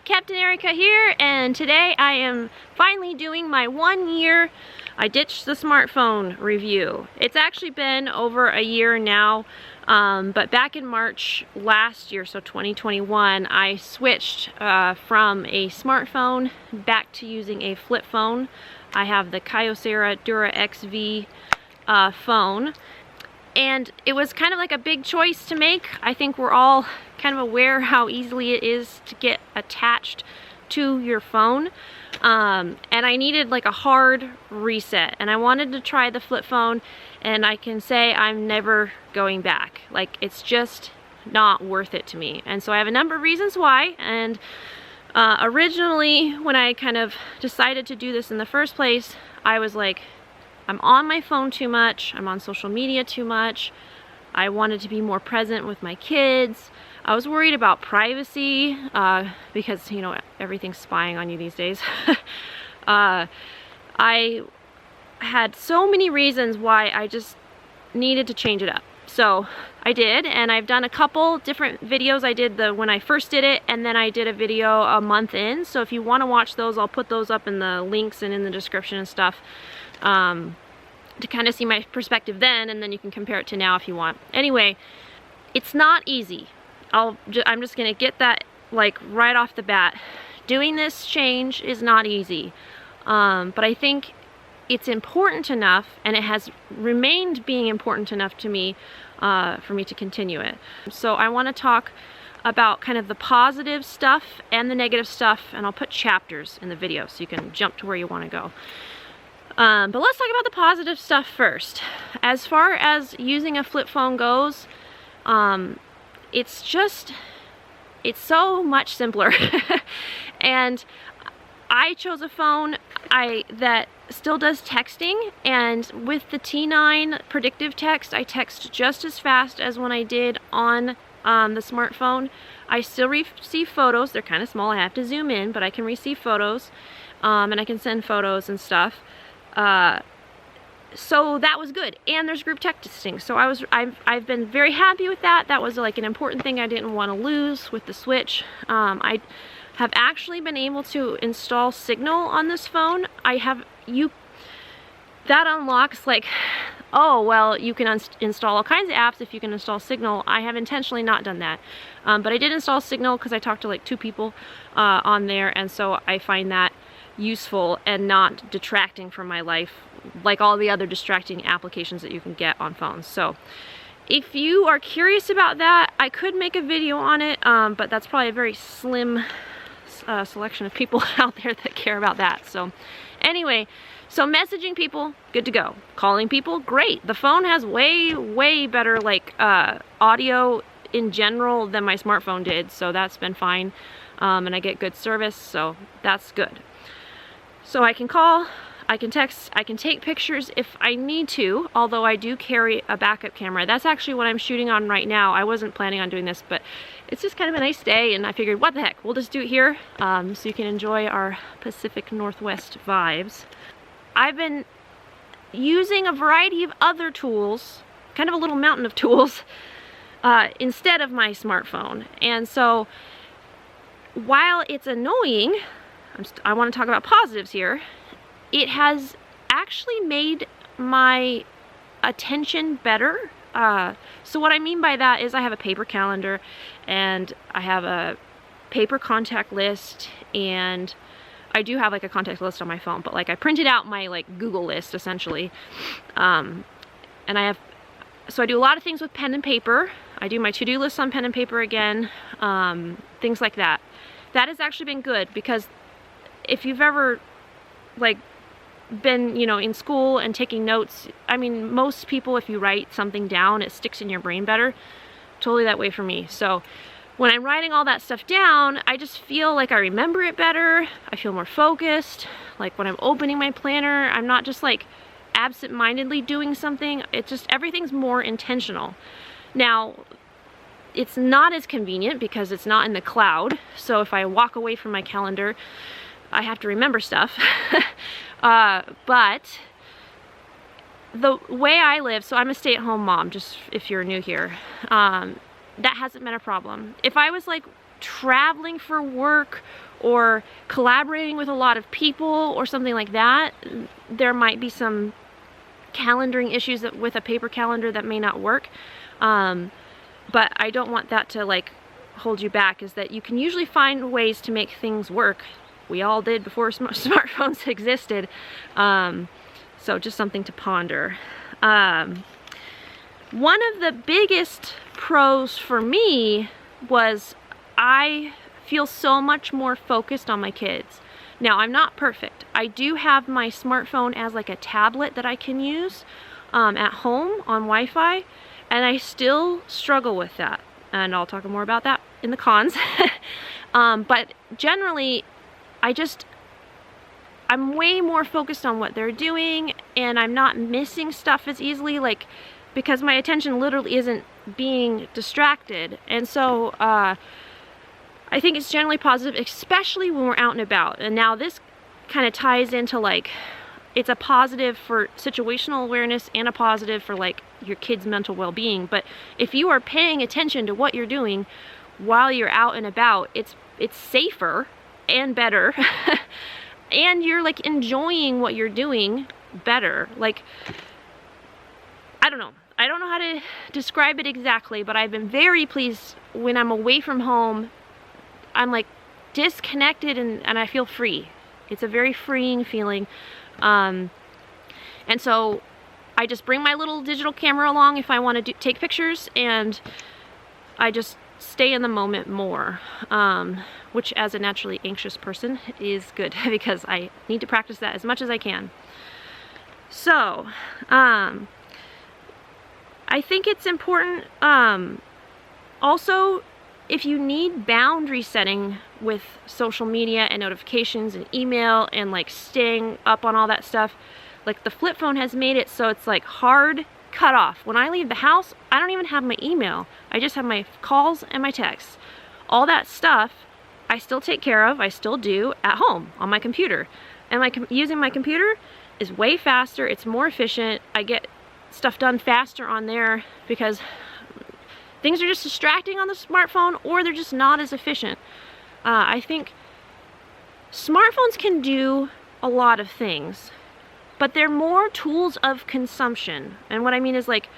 Captain Erica here, and today I am finally doing my 1 year I ditched the smartphone review. It's actually been over a year now, but back in March last year, so 2021, I switched from a smartphone back to using a flip phone. I have the Kyocera Dura XV phone. And it was kind of like a big choice to make. I think we're all kind of aware how easily it is to get attached to your phone. And I needed like a hard reset. And I wanted to try the flip phone, and I can say I'm never going back. Like, it's just not worth it to me. And so I have a number of reasons why. And originally, when I kind of decided to do this in the first place, I was like, I'm on my phone too much, I'm on social media too much, I wanted to be more present with my kids, I was worried about privacy, because, you know, everything's spying on you these days. I had so many reasons why I just needed to change it up. So I did, and I've done a couple different videos. I did the when I first did it, and then I did a video a month in. So if you want to watch those, I'll put those up in the links and in the description and stuff, to kind of see my perspective then, and then you can compare it to now if you want. Anyway, it's not easy. I'm just gonna get that like right off the bat. Doing this change is not easy, but I think it's important enough, and it has remained being important enough to me for me to continue it. So I want to talk about kind of the positive stuff and the negative stuff, and I'll put chapters in the video so you can jump to where you want to go. But let's talk about the positive stuff first. As far as using a flip phone goes, it's so much simpler. And I chose a phone that still does texting, and with the T9 predictive text, I text just as fast as when I did on the smartphone. I still receive photos. They're kind of small, I have to zoom in, but I can receive photos, and I can send photos and stuff. So that was good, and there's group texting, so I've been very happy with that. That was like an important thing I didn't want to lose with the Switch. I have actually been able to install Signal on this phone. That unlocks like, oh well, you can install all kinds of apps if you can install Signal. I have intentionally not done that, but I did install Signal because I talked to like 2 people on there, and so I find that useful and not detracting from my life like all the other distracting applications that you can get on phones. So if you are curious about that, I could make a video on it, but that's probably a very slim selection of people out there that care about that. So anyway, so messaging people, good to go. Calling people, great. The phone has way better like audio in general than my smartphone did, so that's been fine, and I get good service, so that's good. So I can call, I can text, I can take pictures if I need to, although I do carry a backup camera. That's actually what I'm shooting on right now. I wasn't planning on doing this, but it's just kind of a nice day, and I figured, what the heck, we'll just do it here, so you can enjoy our Pacific Northwest vibes. I've been using a variety of other tools, kind of a little mountain of tools, instead of my smartphone. And so while it's annoying, I want to talk about positives here. It has actually made my attention better. So what I mean by that is I have a paper calendar, and I have a paper contact list, and I do have like a contact list on my phone, but like I printed out my like Google list essentially. And so I do a lot of things with pen and paper. I do my to-do list on pen and paper again, things like that. That has actually been good, because if you've ever like been, you know, in school and taking notes, I mean, most people, if you write something down, it sticks in your brain better. Totally that way for me. So when I'm writing all that stuff down, I just feel like I remember it better. I feel more focused. Like when I'm opening my planner, I'm not just like absent-mindedly doing something. It's just, everything's more intentional. Now, it's not as convenient because it's not in the cloud. So if I walk away from my calendar, I have to remember stuff. But the way I live, so I'm a stay-at-home mom, just if you're new here, that hasn't been a problem. If I was like traveling for work or collaborating with a lot of people or something like that, there might be some calendaring issues with a paper calendar that may not work. But I don't want that to like hold you back, is that you can usually find ways to make things work. We all did before smartphones existed. So just something to ponder. One of the biggest pros for me was I feel so much more focused on my kids. Now, I'm not perfect. I do have my smartphone as like a tablet that I can use at home on Wi-Fi, and I still struggle with that. And I'll talk more about that in the cons. But generally, I'm way more focused on what they're doing, and I'm not missing stuff as easily, like, because my attention literally isn't being distracted. And so I think it's generally positive, especially when we're out and about. And now this kind of ties into like, it's a positive for situational awareness and a positive for like your kids' mental well-being. But if you are paying attention to what you're doing while you're out and about, it's safer and better. And you're like enjoying what you're doing better. Like, I don't know how to describe it exactly, but I've been very pleased when I'm away from home. I'm like disconnected and I feel free. It's a very freeing feeling. And so I just bring my little digital camera along if I want to take pictures, and I just stay in the moment more, which as a naturally anxious person is good because I need to practice that as much as I can. So, I think it's important, also, if you need boundary setting with social media and notifications and email and like staying up on all that stuff, like the flip phone has made it so it's like hard cut off. When I leave the house, I don't even have my email. I just have my calls and my texts. All that stuff I still take care of, I still do at home on my computer. And using my computer is way faster, it's more efficient. I get stuff done faster on there because things are just distracting on the smartphone, or they're just not as efficient. I think smartphones can do a lot of things, but they're more tools of consumption. And what I mean is, like,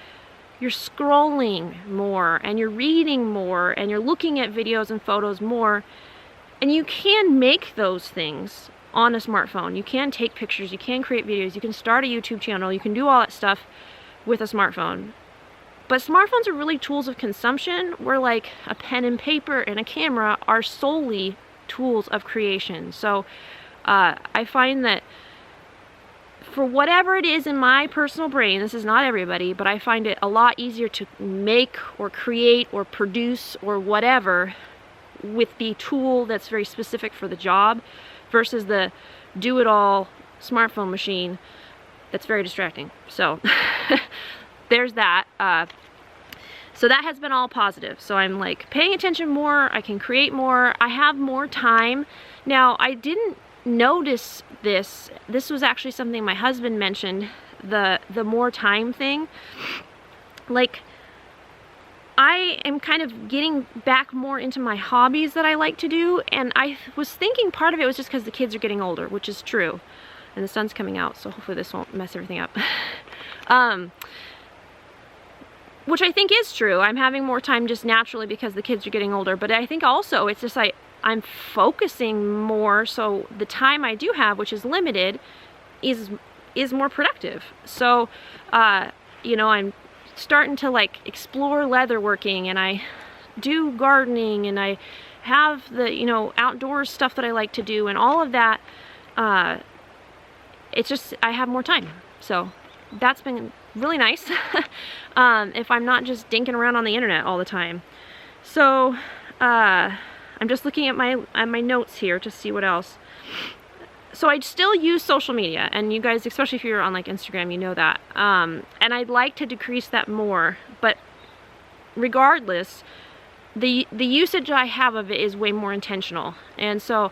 you're scrolling more and you're reading more and you're looking at videos and photos more, and you can make those things on a smartphone. You can take pictures, you can create videos, you can start a YouTube channel, you can do all that stuff with a smartphone. But smartphones are really tools of consumption, where like a pen and paper and a camera are solely tools of creation. So I find that for whatever it is in my personal brain, this is not everybody, but I find it a lot easier to make or create or produce or whatever with the tool that's very specific for the job versus the do-it-all smartphone machine that's very distracting. So there's that. So that has been all positive. So I'm like paying attention more, I can create more, I have more time. Now, I didn't notice this. This was actually something my husband mentioned, the more time thing. Like, I am kind of getting back more into my hobbies that I like to do, and I was thinking part of it was just because the kids are getting older, which is true. And the sun's coming out, so hopefully this won't mess everything up. Which I think is true. I'm having more time just naturally because the kids are getting older, but I think also it's just like I'm focusing more, so the time I do have, which is limited, is more productive. So, you know, I'm starting to like explore leatherworking, and I do gardening, and I have the, you know, outdoor stuff that I like to do, and all of that. It's just, I have more time. So that's been really nice. If I'm not just dinking around on the internet all the time. So I'm just looking at my notes here to see what else. So I still use social media, and you guys, especially if you're on like Instagram, you know that. And I'd like to decrease that more, but regardless, the usage I have of it is way more intentional. And so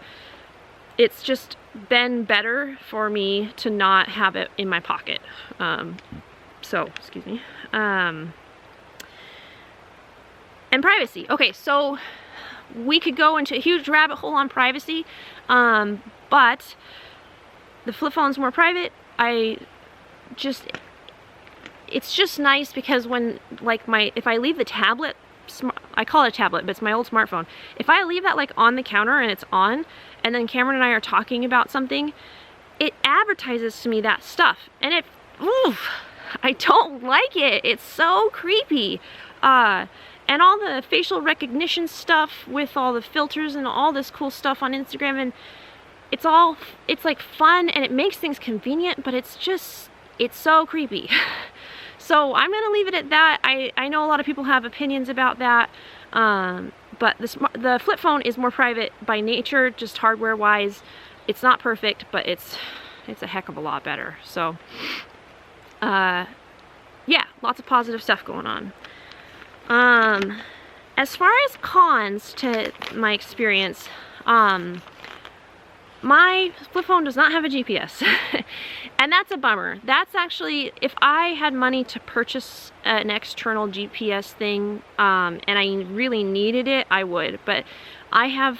it's just been better for me to not have it in my pocket. So, excuse me. And privacy. Okay, so we could go into a huge rabbit hole on privacy, but the flip phone's more private. It's just nice because when, like, if I leave the tablet, I call it a tablet, but it's my old smartphone. If I leave that like on the counter and it's on, and then Cameron and I are talking about something, it advertises to me that stuff, and I don't like it. It's so creepy. And all the facial recognition stuff with all the filters and all this cool stuff on Instagram, and it's like fun and it makes things convenient, but it's so creepy. So I'm gonna leave it at that. I know a lot of people have opinions about that, but the flip phone is more private by nature, just hardware wise. It's not perfect, but it's a heck of a lot better. So yeah, lots of positive stuff going on. As far as cons to my experience, my flip phone does not have a GPS, and that's a bummer. That's actually, if I had money to purchase an external GPS thing, and I really needed it, I would. But I have,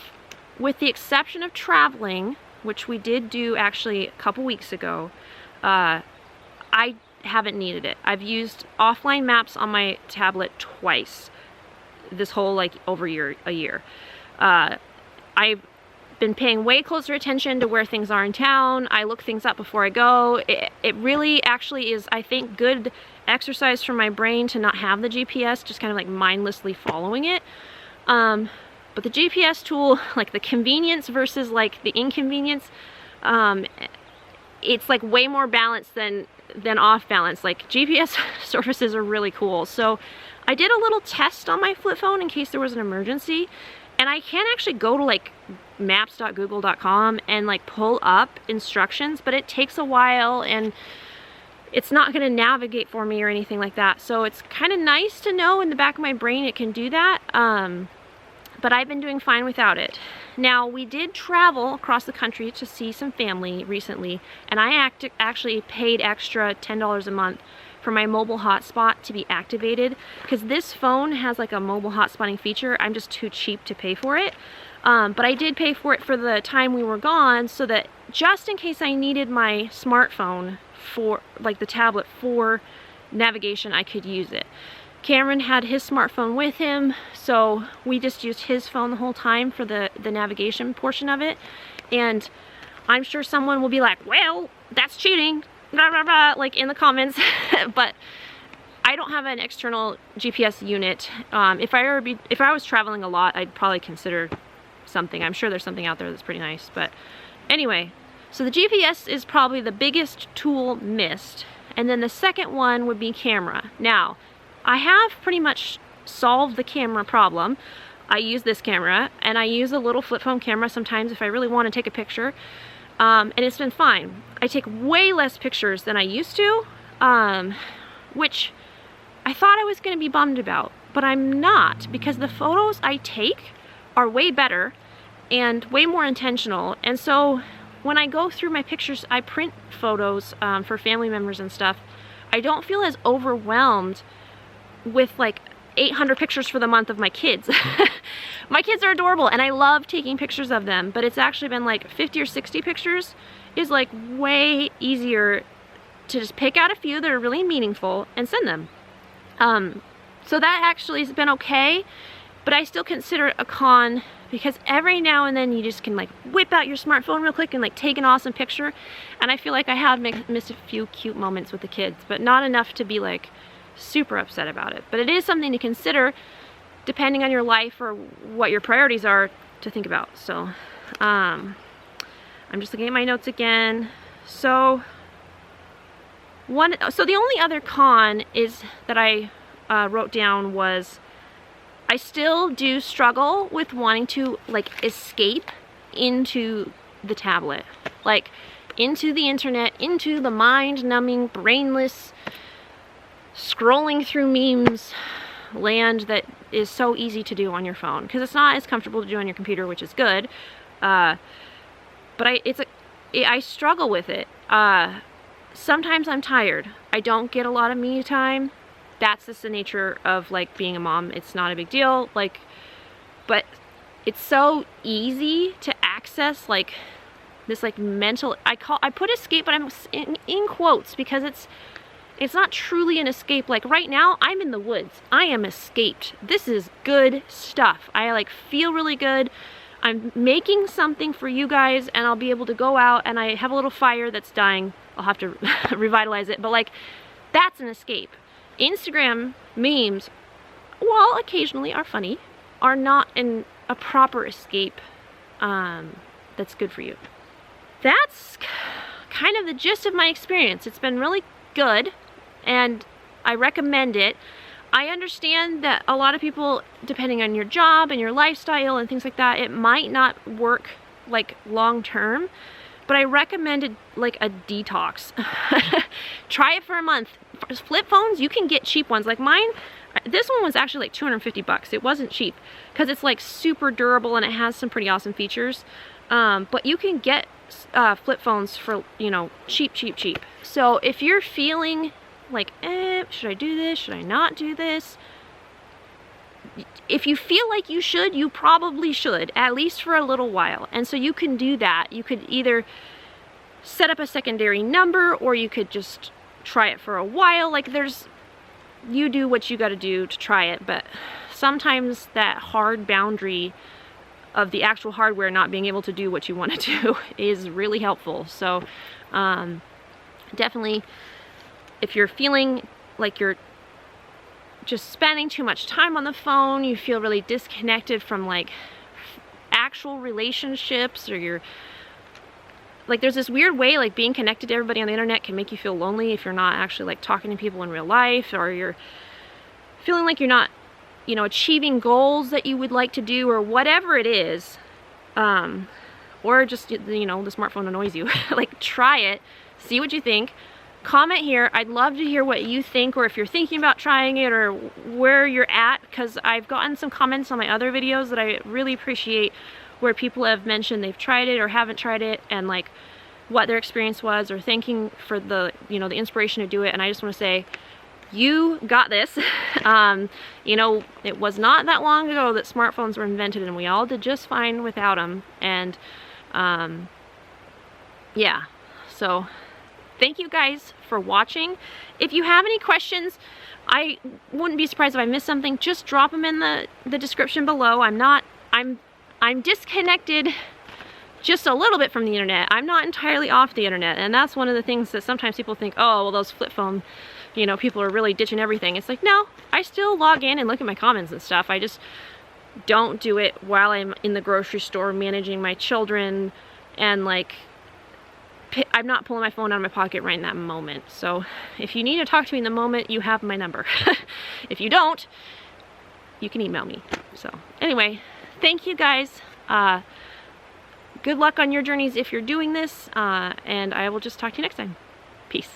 with the exception of traveling, which we did do actually a couple weeks ago, I haven't needed it. I've used offline maps on my tablet twice this whole, like, over a year. I've been paying way closer attention to where things are in town. I look things up before I go. It really actually is, I think, good exercise for my brain to not have the GPS, just kind of like mindlessly following it. But the GPS tool, like the convenience versus like the inconvenience, it's like way more balanced than off balance. Like, GPS services are really cool. So I did a little test on my flip phone in case there was an emergency, and I can actually go to like maps.google.com and like pull up instructions, but it takes a while and it's not going to navigate for me or anything like that. So it's kind of nice to know in the back of my brain it can do that, but I've been doing fine without it. Now, we did travel across the country to see some family recently, and I actually paid extra $10 a month for my mobile hotspot to be activated, because this phone has like a mobile hotspotting feature. I'm just too cheap to pay for it, but I did pay for it for the time we were gone, so that just in case I needed my smartphone for, like, the tablet for navigation, I could use it. Cameron had his smartphone with him, so we just used his phone the whole time for the navigation portion of it. And I'm sure someone will be like, well, that's cheating, blah, blah, blah, like in the comments. But I don't have an external GPS unit. If I was traveling a lot, I'd probably consider something. I'm sure there's something out there that's pretty nice. But anyway, so the GPS is probably the biggest tool missed. And then the second one would be camera. Now, I have pretty much solved the camera problem. I use this camera, and I use a little flip phone camera sometimes if I really want to take a picture, and it's been fine. I take way less pictures than I used to, which I thought I was going to be bummed about, but I'm not, because the photos I take are way better and way more intentional. And so when I go through my pictures, I print photos for family members and stuff, I don't feel as overwhelmed with like 800 pictures for the month of my kids. My kids are adorable and I love taking pictures of them, but it's actually been like 50 or 60 pictures is like way easier to just pick out a few that are really meaningful and send them. So that actually has been okay, but I still consider it a con, because every now and then you just can like whip out your smartphone real quick and like take an awesome picture, and I feel like I have missed a few cute moments with the kids, but not enough to be like super upset about it. But it is something to consider depending on your life or what your priorities are to think about. So I'm just looking at my notes again. So the only other con is that I wrote down was I still do struggle with wanting to like escape into the tablet, like into the internet, into the mind-numbing, brainless scrolling through memes land that is so easy to do on your phone, because it's not as comfortable to do on your computer, which is good, but I struggle with it. Sometimes I'm tired. I don't get a lot of me time. That's just the nature of like being a mom. It's not a big deal, like, but it's so easy to access like this like mental, I put escape, but I'm in quotes because it's not truly an escape. Like right now I'm in the woods, I am escaped. This is good stuff. I like feel really good. I'm making something for you guys, and I'll be able to go out, and I have a little fire that's dying. I'll have to revitalize it, but like that's an escape. Instagram memes, while occasionally are funny, are not a proper escape that's good for you. That's kind of the gist of my experience. It's been really good, and I recommend it. I understand that a lot of people, depending on your job and your lifestyle and things like that, it might not work like long term, but I recommended like a detox. Try it for a month. Flip phones, you can get cheap ones like mine. This one was actually like 250 bucks. It wasn't cheap because it's like super durable and it has some pretty awesome features. But you can get flip phones for, you know, cheap. So if you're feeling like, should I do this? Should I not do this? If you feel like you should, you probably should, at least for a little while. And so you can do that. You could either set up a secondary number, or you could just try it for a while. Like you do what you got to do to try it, but sometimes that hard boundary of the actual hardware not being able to do what you want to do is really helpful. So definitely, if you're feeling like you're just spending too much time on the phone, you feel really disconnected from like actual relationships, or you're like, there's this weird way like being connected to everybody on the internet can make you feel lonely if you're not actually like talking to people in real life, or you're feeling like you're not, you know, achieving goals that you would like to do, or whatever it is, or just, you know, the smartphone annoys you. Like, try it, see what you think. Comment here. I'd love to hear what you think, or if you're thinking about trying it, or where you're at, because I've gotten some comments on my other videos that I really appreciate, where people have mentioned they've tried it or haven't tried it, and like what their experience was, or thanking for the, you know, the inspiration to do it. And I just want to say, you got this. You know, it was not that long ago that smartphones were invented, and we all did just fine without them. And yeah, so thank you guys for watching. If you have any questions, I wouldn't be surprised if I missed something. Just drop them in the description below. I'm disconnected just a little bit from the internet. I'm not entirely off the internet, and that's one of the things that sometimes people think, oh, well, those flip phone, you know, people are really ditching everything. It's like, no, I still log in and look at my comments and stuff. I just don't do it while I'm in the grocery store managing my children, and like, I'm not pulling my phone out of my pocket right in that moment. So if you need to talk to me in the moment, you have my number. If you don't, you can email me. So anyway, thank you guys. Good luck on your journeys if you're doing this, and I will just talk to you next time. Peace.